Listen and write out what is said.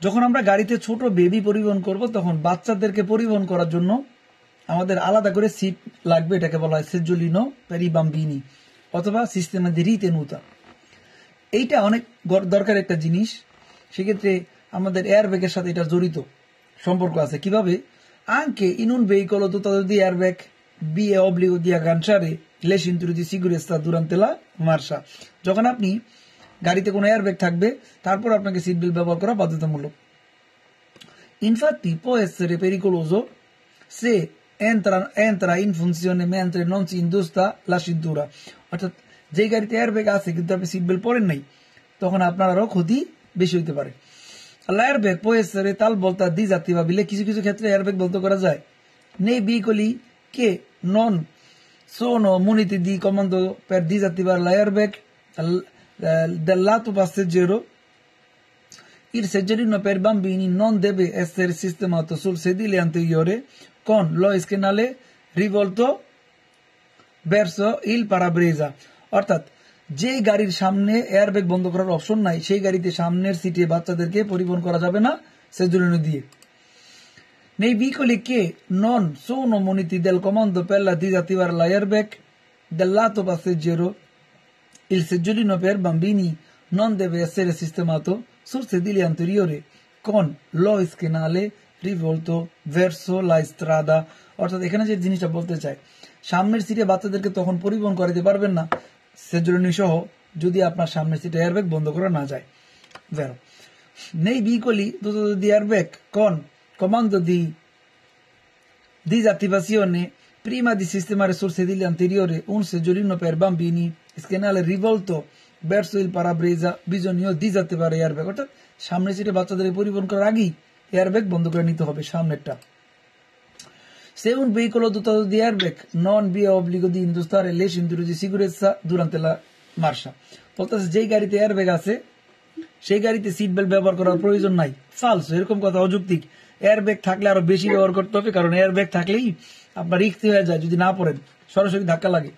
যখন আমরা গাড়িতে ছোট বেবি পরিবহন করব তখন বাচ্চাদেরকে পরিবহন করার জন্য আমাদের আলাদা করে সিট লাগবে, এটাকে বলা হয় সেজুলিনো পেরিবাম্বিনি অথবা সিস্টেমা দি রিতেনুতা। এইটা অনেক দরকার একটা জিনিস, সেক্ষেত্রে আমাদের এয়ারব্যাগের সাথে এটা জড়িত সম্পর্ক আছে। কিভাবে? anche in un veicolo dotato di airbag vi è obbligo di agganciare le cinture di sicurezza durante la marcia। যখন আপনি গাড়িতে কোনো এয়ারব্যাগ থাকবে তারপর আপনাকে সিট বেল্ট ব্যবহার করা বাধ্যতামূলক। Infatti può essere pericoloso se entra in funzione mentre non si indossa la cintura। অর্থাৎ যে গাড়িতে এয়ারব্যাগ আছে কিন্তু আপনি সিট বেল্ট পরেন নাই, তখন আপনার আরো ক্ষতি বেশি হইতে পারে। L'airbag può essere talvolta disattivabile, কিছু কিছু ক্ষেত্রে এয়ারব্যাগ বন্ধ করা যায়। Nei veicoli che non sono muniti di comando per disattivare l'airbag del lato passeggero, il seggiolino per bambini non deve essere sistemato sul sedile anteriore con lo schienale rivolto verso il parabrisa। অর্থাৎ যে গাড়ির সামনে airbag বন্ধ করার option নাই সেই গাড়িতে সামনের সিটে বাচ্চাদেরকে পরিবহন করা যাবে না সেজুলিনো দিয়ে। Nei veicoli che non sono muniti del comando per disattivare l'airbag del lato passeggero, il seggiolino per bambini non deve essere sistemato sul sedile anteriore con lo schienale rivolto verso la strada। অর্থাৎ এখানে যে জিনিসটা বলতে চাই, সামনের সিটে বাচ্চাদেরকে তখন পরিবহন করাতে পারবেন না সেজুলিনো সহ যদি আপনার সামনের সিটে এয়ারব্যাগ বন্ধ করা না যায়। Vero. Nei veicoli dotati di airbag con comando di disattivazione, prima di sistemare sul sedile anteriore un seggiolino per bambini schienale rivolto verso il parabrisa, bisogna disattivare airbag। অর্থাৎ সামনের সিটে বাচ্চাদের পরিবহন করার আগেই এয়ারব্যাগ বন্ধ করে নিতে হবে সামনেরটা। Se un veicolo dotato di airbag non vi è obbligo di indossare le cinture di sicurezza durante la marcia। বলতেছে যেই গাড়িতে এয়ারব্যাগ আছে সেই গাড়িতে সিট বেল্ট ব্যবহার করার প্রয়োজন নাই। ফালসো, এরকম কথা অযৌক্তিক। এয়ারব্যাগ থাকলে আরো বেশি ব্যবহার করতে হবে, কারণ এয়ারব্যাগ থাকলেই আপনার রিস্ক হয়ে যায় যদি না পড়েন, সরাসরি ধাক্কা লাগে।